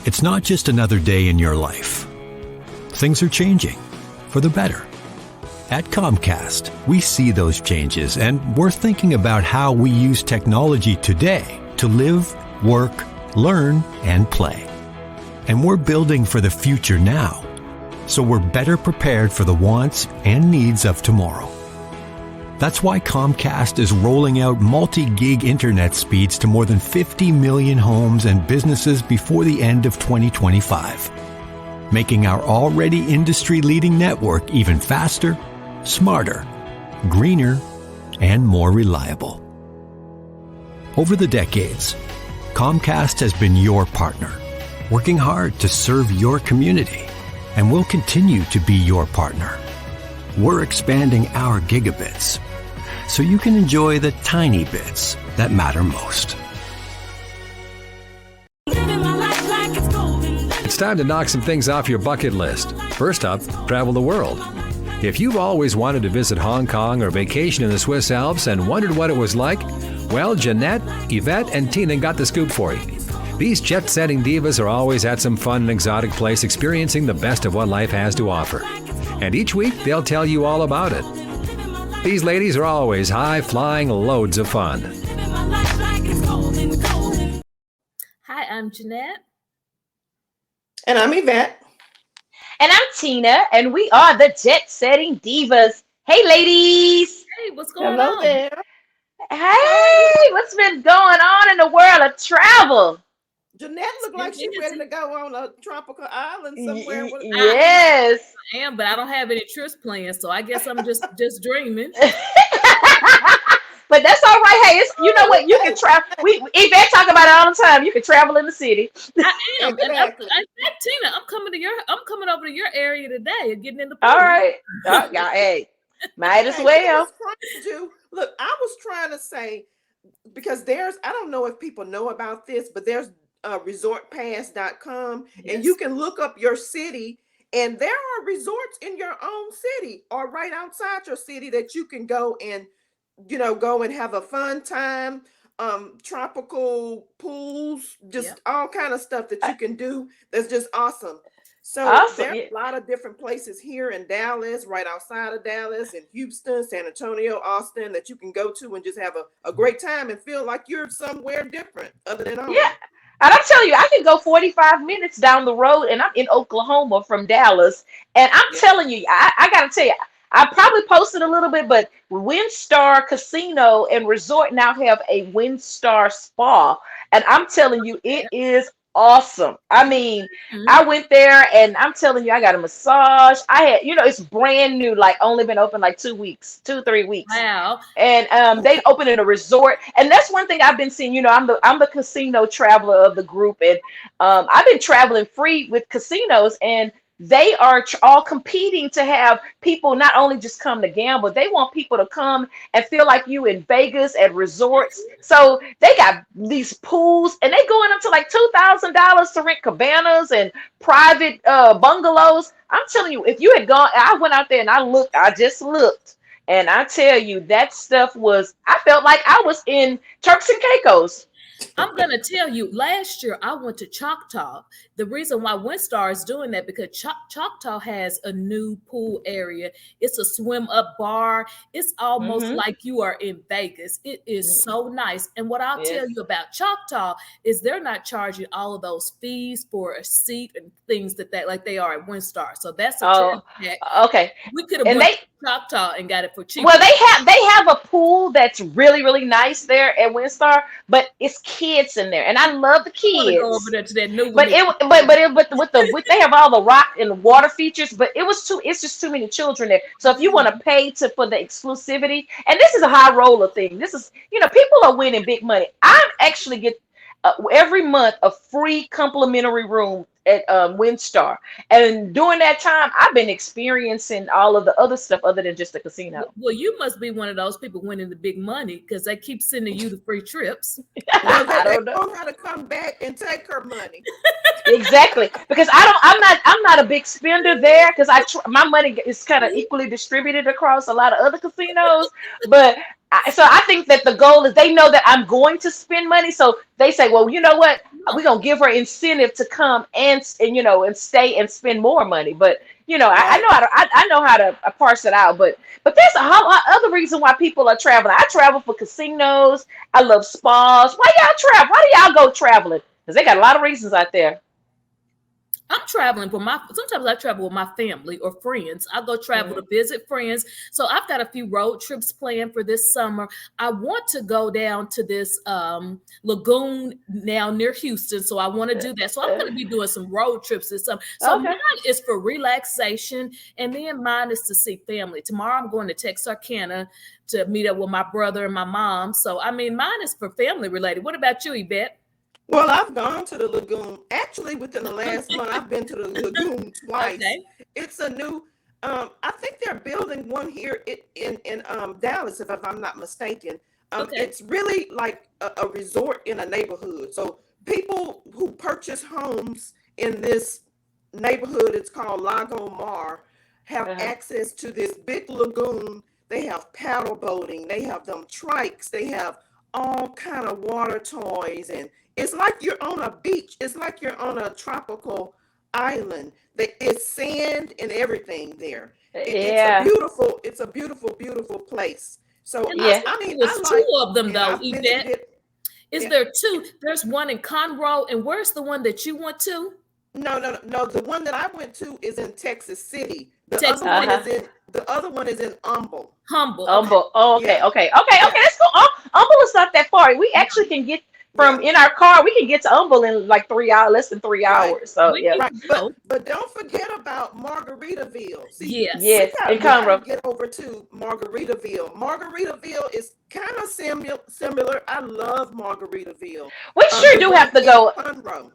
It's not just another day in your life. Things are changing for the better. At Comcast, we see those changes, and we're thinking about how we use technology today to live, work, learn, and play. And we're building for the future now, so we're better prepared for the wants and needs of tomorrow. That's why Comcast is rolling out multi-gig internet speeds to more than 50 million homes and businesses before the end of 2025, making our already industry-leading network even faster, smarter, greener, and more reliable. Over the decades, Comcast has been your partner, working hard to serve your community, and will continue to be your partner. We're expanding our gigabits so you can enjoy the tiny bits that matter most. It's time to knock some things off your bucket list. First up, travel the world. If you've always wanted to visit Hong Kong or vacation in the Swiss Alps and wondered what it was like, well, Jeanette, Yvette, and Tina got the scoop for you. These Jet Setting Divas are always at some fun and exotic place experiencing the best of what life has to offer. And each week, they'll tell you all about it. These ladies are always high-flying loads of fun. Hi, I'm Jeanette. And I'm Yvette. And I'm Tina, and we are the Jet Setting Divas. Hey, ladies. Hey, what's going Hello on? there. Hey, what's been going on in the world of travel? Jeanette looked like she's ready to go on a tropical island somewhere. Yes. I am, but I don't have any trips planned, so I guess I'm just dreaming. But that's all right. Hey, you know what? You can travel. Yvette talk about it all the time. You can travel in the city. I am. Exactly. And Tina, I'm coming over to your area today and getting in the pool. All right. Hey, might as well. Look, I was trying to say, because I don't know if people know about this, but there's resortpass.com, and you can look up your city, and there are resorts in your own city or right outside your city that you can go and have a fun time, tropical pools, just all kind of stuff that you can do. That's just awesome. So there's a lot of different places here in Dallas, right outside of Dallas, in Houston, San Antonio, Austin, that you can go to and just have a great time and feel like you're somewhere different other than home. Yeah. And I'm telling you, I can go 45 minutes down the road, and I'm in Oklahoma from Dallas. And I'm telling you, I got to tell you, I probably posted a little bit, but WindStar Casino and Resort now have a WindStar Spa. And I'm telling you, it is awesome. I mean, I went there, and I'm telling you, I got a massage. I had, it's brand new, like only been open like 3 weeks. Wow. And they opened in a resort. And that's one thing I've been seeing. I'm the casino traveler of the group. And I've been traveling free with casinos, and they are all competing to have people not only just come to gamble, they want people to come and feel like you in Vegas at resorts. So they got these pools, and they going up to like $2,000 to rent cabanas and private bungalows. I'm telling you, if you had gone, I went out there and I just looked, and I tell you, that stuff I felt like I was in Turks and Caicos. I'm going to tell you, last year I went to Choctaw. The reason why WindStar is doing that, because Choctaw has a new pool area. It's a swim up bar. It's almost like you are in Vegas. It is so nice. And what I'll tell you about Choctaw is they're not charging all of those fees for a seat and things like they are at WindStar. So that's a okay. We could have went to Choctaw and got it for cheap. Well, they have a pool that's really, really nice there at WindStar, but it's kids in there, and I love the kids. I go over there to that new they have all the rock and water features, but it's just too many children there. So if you want to pay for the exclusivity, and this is a high roller thing, this is people are winning big money. I actually get every month a free complimentary room at WindStar, and during that time I've been experiencing all of the other stuff other than just the casino. Well, you must be one of those people winning the big money, because they keep sending you the free trips. I don't know how to come back and take her money. Exactly, because I'm not a big spender there, because my money is kind of equally distributed across a lot of other casinos, but so I think that the goal is they know that I'm going to spend money, so they say, well, you know what? we're gonna give her incentive to come and and stay and spend more money. But I Right. know how to I know how to parse it out. But there's a whole other reason why people are traveling. I travel for casinos. I love spas. Why y'all travel? Why do y'all go traveling? Because they got a lot of reasons out there. I'm traveling for sometimes I travel with my family or friends. I go travel Hmm. to visit friends. So I've got a few road trips planned for this summer. I want to go down to this lagoon now near Houston. So I want to do that. So I'm going to be doing some road trips this summer. So mine Okay. is for relaxation, and then mine is to see family. Tomorrow I'm going to Texarkana to meet up with my brother and my mom. So I mean, mine is for family related. What about you, Yvette? Well, I've gone to the lagoon. Actually, within the last month, I've been to the lagoon twice. Okay. It's a new, I think they're building one here in Dallas, if I'm not mistaken. Okay. It's really like a resort in a neighborhood. So people who purchase homes in this neighborhood, it's called Lago Mar, have Uh-huh. access to this big lagoon. They have paddle boating. They have them trikes. They have all kind of water toys, and it's like you're on a beach. It's like you're on a tropical island. It's sand and everything there. Yeah. It's a beautiful, beautiful place. So And I Yeah. saw I there mean, was I two like, of them and though, I've Yvette. visited. Is Yeah, there two? There's one in Conroe, and where's the one that you went to? no, no, no, no. The one that I went to is in Texas City. Texas City, Uh-huh. The other one is in Humble. Humble. Okay. Humble. Oh, okay, Yeah, okay, okay, yeah, okay. Let's go. Humble is not that far. We No, actually can get from yeah. in our car. We can get to Humble in like 3 hours, less than three Right. hours. So we yeah, need Right, to but go. don't forget about Margaritaville. See, Yes. yes, in we gotta Conroe. get over to Margaritaville. Margaritaville is kind of similar. I love Margaritaville. We sure The do one have to in go. Conroe.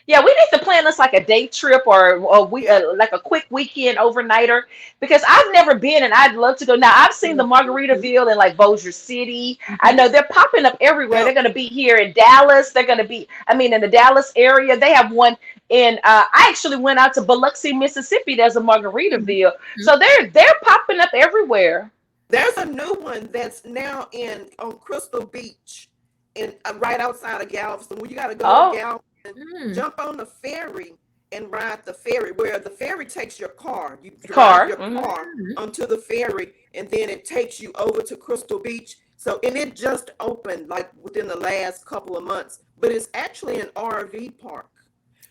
Yeah, we need to plan us like a day trip or we Yeah. like a quick weekend overnighter because I've never been and I'd love to go. Now I've seen the Mhm. Margaritaville in like Bossier City. I Mhm. know they're popping up everywhere. They're Yep. going to be here in Dallas. They're going to be, I mean, in the Dallas area. They have one in. I actually went out to Biloxi, Mississippi. There's a Mhm. Margaritaville, so they're popping up everywhere. There's a new one that's now in on Crystal Beach, in right outside of Galveston. Where you got to go to Oh, Galveston, Mm. jump on the ferry, and ride the ferry. Where the ferry takes your car. You drive car. your Hmm. car Mhm. onto the ferry, and then it takes you over to Crystal Beach. So, and it just opened like within the last couple of months, but it's actually an RV park.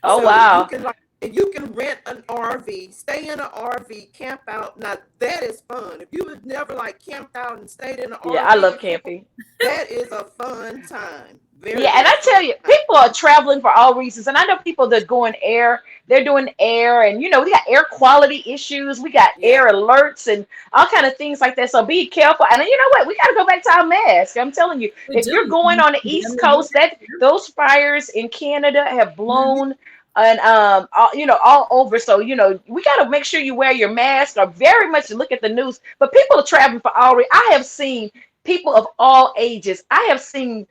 Oh So you wow. can you can rent an RV, stay in an RV, camp out. Now that is fun. If you have never like camped out and stayed in an Yeah, I RV love before, camping. that is a fun time. Very, Yeah, and very I fun tell you, time. people are traveling for all reasons. And I know people that go in air, they're doing air, and we got air quality issues, we got Yeah. air alerts and all kind of things like that. So be careful. And you know what? We gotta go back to our mask. I'm telling you, We if you're do. going on the Damn East near more Coast, that this year. those fires in Canada have Mhm. blown and all over. So we gotta make sure you wear your mask or very much look at the news. But people are traveling for all I have seen people of all ages. I have seen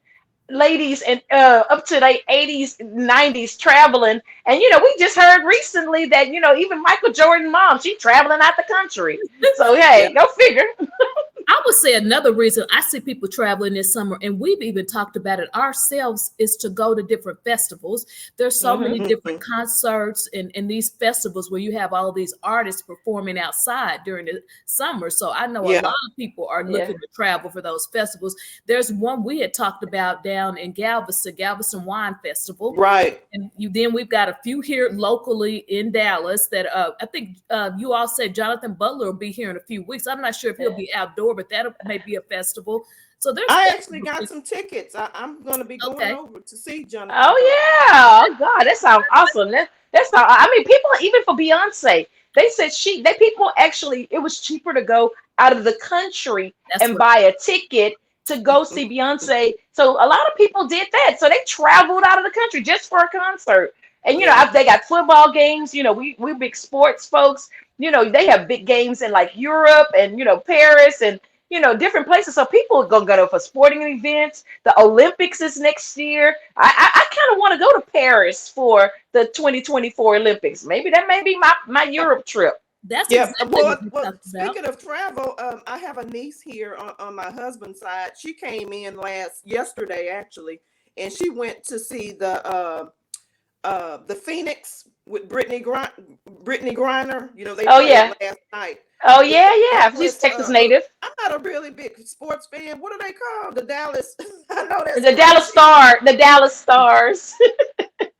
ladies and up to the 80s 90s traveling, and we just heard recently that even Michael Jordan mom, she traveling out the country, so Yeah. hey, go figure. I would say another reason I see people traveling this summer, and we've even talked about it ourselves, is to go to different festivals. There's so Hmm. many different Mhm. concerts and these festivals where you have all these artists performing outside during the summer. So I know a lot Yeah. of people are Yeah. looking to travel for those festivals. There's one we had talked about down in Galveston, Galveston Wine Festival. Right. And then we've got a few here locally in Dallas that I think you all said Jonathan Butler will be here in a few weeks. I'm not sure if he'll be outdoor, but that may be a festival. So there's I actually festivals. got some tickets. I'm going to be going Okay. over to see Jonathan Butler. Oh yeah, oh god, that sounds awesome. That's not, I mean, people even for Beyonce, they said people actually, it was cheaper to go out of the country That's and what. buy a ticket to go see Beyonce. So a lot of people did that. So they traveled out of the country just for a concert. And Yeah. they got football games. We big sports folks. They have big games in like Europe and Paris and different places. So people are gonna go for sporting events. The Olympics is next year. I kind of want to go to Paris for the 2024 Olympics. Maybe that may be my Europe trip. That's Yeah, exactly well, what we well, talked about. speaking of travel, I have a niece here on my husband's side. She came in yesterday actually, and she went to see the Phoenix with Brittany Griner. You know, they Oh played yeah. last night. Oh The yeah, yeah. She's Dallas, Texas native. I'm not a really big sports fan. What are they called? The Dallas. I know that's The Dallas crazy. Star, the Dallas Stars.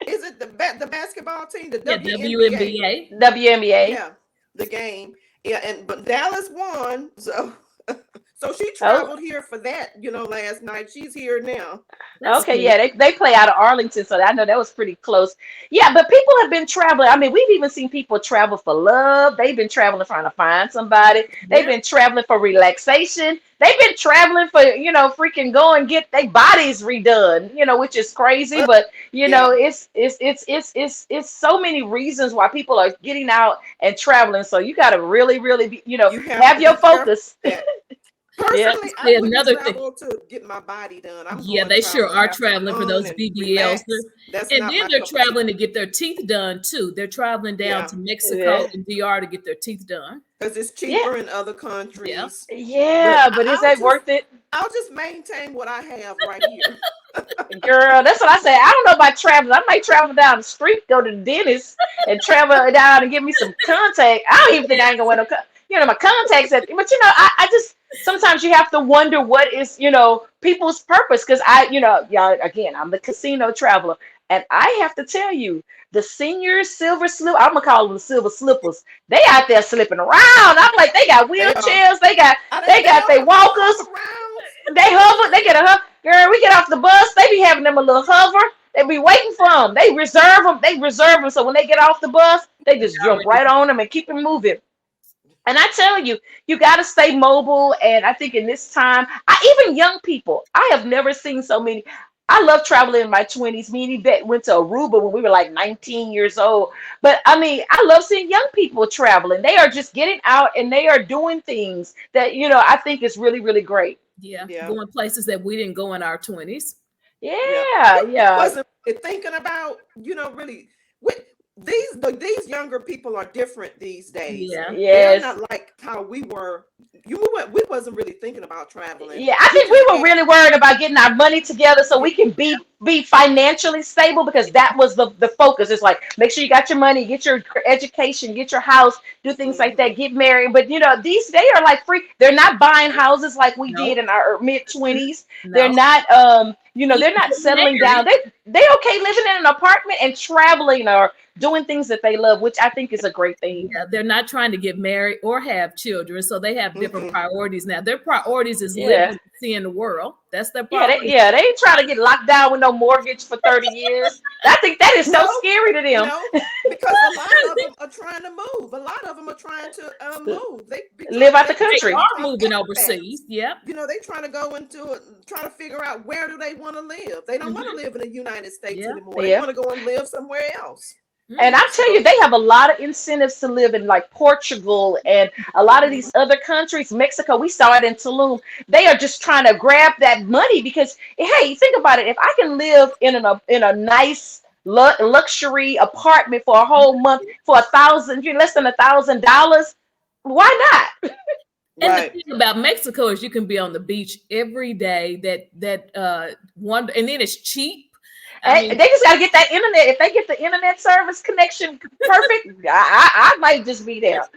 Is it the basketball team, the Yeah, WNBA? WNBA. WNBA. Yeah, the game. Yeah, but Dallas won, so so she Oh, traveled here for that. You know, last night. She's here now. That's okay, good. yeah, they play out of Arlington, so I know that was pretty close. Yeah, but people have been traveling. I mean, we've even seen people travel for love. They've been traveling trying to find somebody. They've Yeah. been traveling for relaxation. They've been traveling for, freaking go and get their bodies redone, which is crazy. But Yeah, it's so many reasons why people are getting out and traveling. So you got to really, really be, you have have to your be careful focus. with that. Yeah. Personally, I Say wouldn't another thing. travel to get my body done. I'm Yeah, going they sure travel to are have some traveling for fun those and BBLs. relax. That's And not then my they're cup of tea. traveling to get their teeth done too. They're traveling down Yeah, to Mexico Yeah. and DR to get their teeth done. because it's Yeah. cheaper in other Yeah. countries. But Yeah, but is that worth it? I'll just maintain what I have right here. Girl, that's what I say. I don't know about traveling. I might travel down the street, go to the dentist, and travel down and get me some contact. I don't even think I ain't gonna wear no, my contacts. But I just sometimes you have to wonder what is, people's purpose. Because y'all, again, I'm the casino traveler, and I have to tell you, the seniors, silver slip, I'm gonna call them the silver slippers. They out there slipping around. I'm like, they got They are. wheelchairs, they got They their don't walkers. walk around. They hover. They get a hover. Girl, we get off the bus. They be having them a little hover. They be waiting for them. They reserve them. They reserve them. So when they get off the bus, they just jump right Already. on them and keep it moving. And I tell you, you got to stay mobile. And I think in this time, even young people, I have never seen so many. I love traveling in my 20s. Me and Yvette went to Aruba when we were like 19 years old. But I mean, I love seeing young people traveling. They are just getting out and they are doing things that, I think is really, really great. Yeah. Yeah. Going places that we didn't go in our 20s. Yeah, Yeah, yeah. wasn't really thinking about, really with these younger people are different these days. Yeah. They're Yes. not like how we were. We wasn't really thinking about traveling. Yeah, I We think we just were had really worried about getting our money together so we can be financially stable because that was the focus. It's like make sure you got your money, get your education, get your house, do things like that, mhm. get married. But these they are like free. They're not buying houses like we No. did in our mid 20s. They're No. not they're Even not getting settling down. married. They okay living in an apartment and traveling or doing things that they love, which I think is a great thing. Yeah, they're not trying to get married or have children, so they have different Mm-mm. priorities now. Their priorities is Yeah. living, seeing the world. That's their Yeah, priority. they ain't trying to get locked down with no mortgage for 30 years. I think that is so No, scary to them. no, because a lot of them are trying to move. A lot of them are trying to move. Live out the They country. are become moving expats. overseas. Yep. They trying to go into it, trying to figure out where do they want to live. They don't want to live in the United States Yeah. anymore. They Yeah. want to go and live somewhere else. And I tell you, So, they have a lot of incentives to live in like Portugal and a lot of mhm. these other countries, Mexico. We saw it in Tulum. They are just trying to grab that money because, hey, think about it. If I can live in a nice luxury apartment for a whole month for less than $1,000, why not? And the Right. thing about Mexico is you can be on the beach every day. That one, and then it's cheap. I Hey, mean, they just got to get that internet. If they get the internet service connection perfect, I might just be there.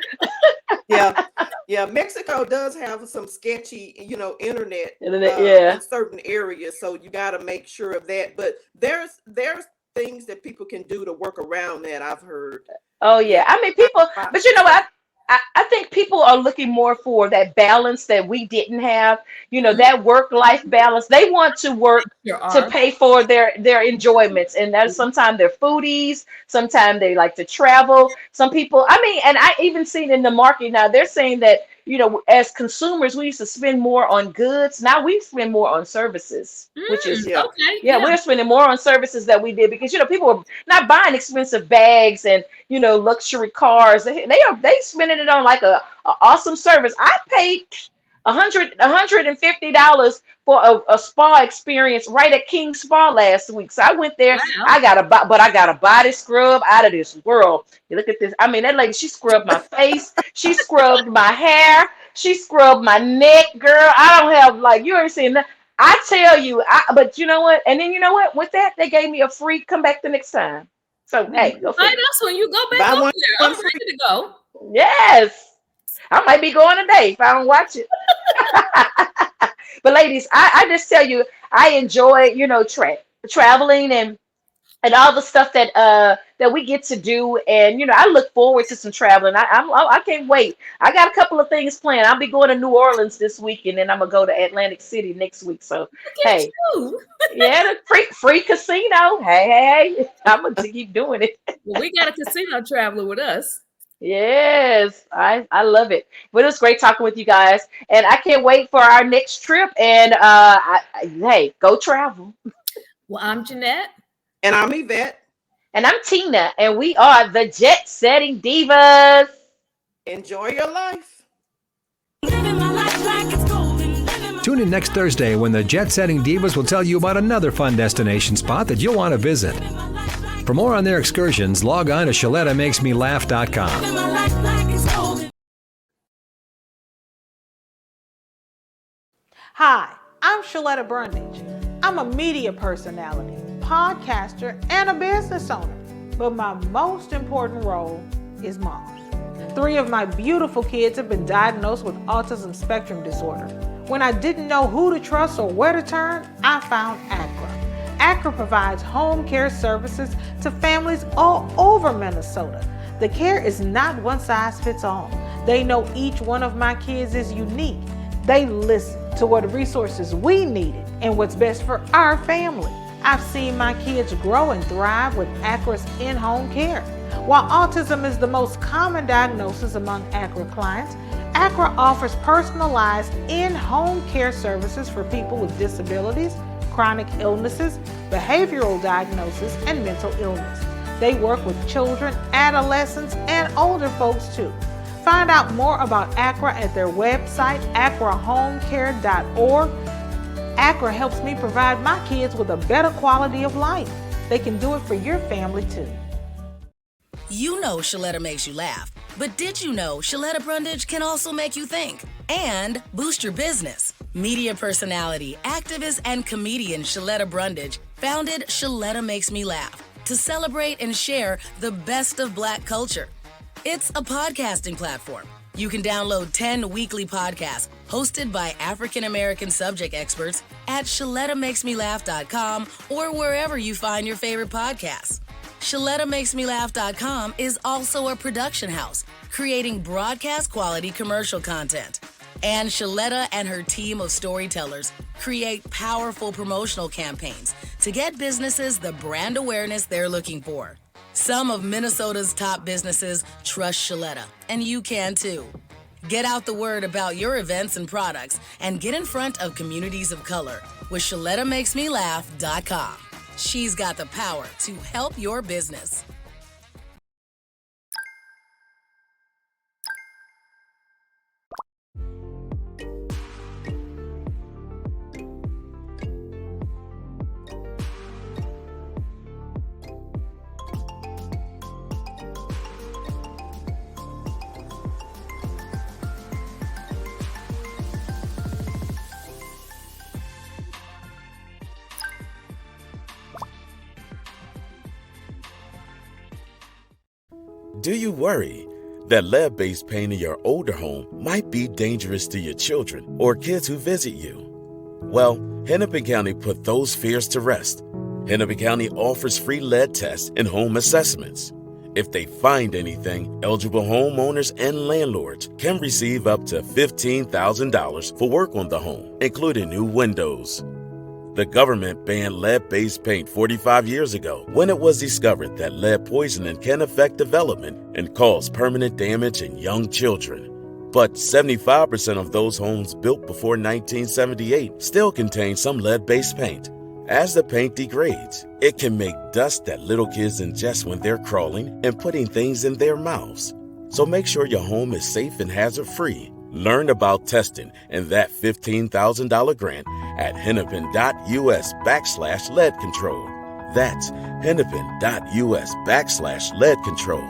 Yeah. Yeah. Mexico does have some sketchy, internet Internet, yeah. in certain areas. So you got to make sure of that. But there's things that people can do to work around that, I've heard. Oh yeah. I mean, people, but you know what? I think people are looking more for that balance that we didn't have. That work-life balance. They want to work there to are. pay for their enjoyments, and that sometimes they're foodies. Sometimes they like to travel. Some people. I mean, and I even seen in the market now they're saying that as consumers we used to spend more on goods. Now we spend more on services, which is Yeah. Okay. yeah, Yeah. we're spending more on services that we did because people are not buying expensive bags and luxury cars. They spending it on like a awesome service. I paid $150 for a spa experience right at King Spa last week. So I went there. Wow. But I got a body scrub out of this world. You look at this. I mean, that lady, she scrubbed my face. She scrubbed my hair. She scrubbed my neck, girl. I don't have like you ever seen that. I tell you, but you know what? And then you know what? With that, they gave me a free come back the next time. So hey, go Invite figure. us when you go back Buy up one, there. one I'm free. ready to go. Yes. I might be going today if I don't watch it. But ladies, I just tell you, I enjoy, traveling and all the stuff that we get to do, and I look forward to some traveling. I can't wait. I got a couple of things planned. I'll be going to New Orleans this week, and then I'm gonna go to Atlantic City next week. So Look at hey, you. yeah, the free casino. Hey, I'm gonna keep doing it. Well, we got a casino traveler with us. Yes, I love it. But it was great talking with you guys, and I can't wait for our next trip. And hey, go travel. Well, I'm Jeanette. And I'm Yvette. And I'm Tina, and we are the Jet Setting Divas. Enjoy your life. Tune in next Thursday when the Jet Setting Divas will tell you about another fun destination spot that you'll want to visit. For more on their excursions, log on to ShalettaMakesMeLaugh.com. Hi, I'm Shaletta Brundage. I'm a media personality, podcaster, and a business owner. But my most important role is mom. 3 of my beautiful kids have been diagnosed with autism spectrum disorder. When I didn't know who to trust or where to turn, I found ACRA. ACRA provides home care services to families all over Minnesota. The care is not one size fits all. They know each one of my kids is unique. They listen to what resources we needed and what's best for our family. I've seen my kids grow and thrive with ACRA's in-home care. While autism is the most common diagnosis among ACRA clients, ACRA offers personalized in-home care services for people with disabilities, chronic illnesses, behavioral diagnosis, and mental illness. They work with children, adolescents, and older folks too. Find out more about ACRA at their website, acrahomecare.org. ACRA helps me provide my kids with a better quality of life. They can do it for your family too. You know Shaletta makes you laugh, but did you know Shaletta Brundage can also make you think and boost your business? Media personality, activist, and comedian Shaletta Brundage founded Shaletta Makes Me Laugh to celebrate and share the best of Black culture. It's a podcasting platform. You can download 10 weekly podcasts hosted by African American subject experts at ShalettaMakesMeLaugh.com or wherever you find your favorite podcasts. ShalettaMakesMeLaugh.com is also a production house, creating broadcast quality commercial content. And Shaletta and her team of storytellers create powerful promotional campaigns to get businesses the brand awareness they're looking for. Some of Minnesota's top businesses trust Shaletta, and you can too. Get out the word about your events and products and get in front of communities of color with ShalettaMakesMeLaugh.com. She's got the power to help your business. Do you worry that lead-based paint in your older home might be dangerous to your children or kids who visit you? Well, Hennepin County put those fears to rest. Hennepin County offers free lead tests and home assessments. If they find anything, eligible homeowners and landlords can receive up to $15,000 for work on the home, including new windows. The government banned lead-based paint 45 years ago when it was discovered that lead poisoning can affect development and cause permanent damage in young children. But 75% of those homes built before 1978 still contain some lead-based paint. As the paint degrades, it can make dust that little kids ingest when they're crawling and putting things in their mouths. So make sure your home is safe and hazard-free. Learn about testing and that $15,000 grant at hennepin.us/lead control. That's hennepin.us/lead control.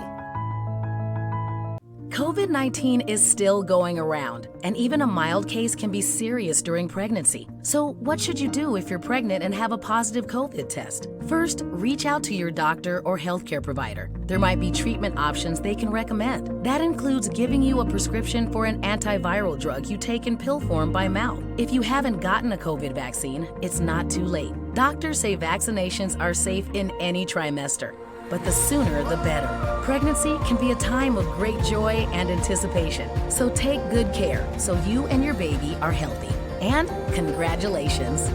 COVID COVID-19 is still going around, and even a mild case can be serious during pregnancy. So what should you do if you're pregnant and have a positive COVID test? First, reach out to your doctor or healthcare provider. There might be treatment options they can recommend. That includes giving you a prescription for an antiviral drug you take in pill form by mouth. If you haven't gotten a COVID vaccine, it's not too late. Doctors say vaccinations are safe in any trimester, but the sooner the better. Pregnancy can be a time of great joy and anticipation, so take good care so you and your baby are healthy. And congratulations!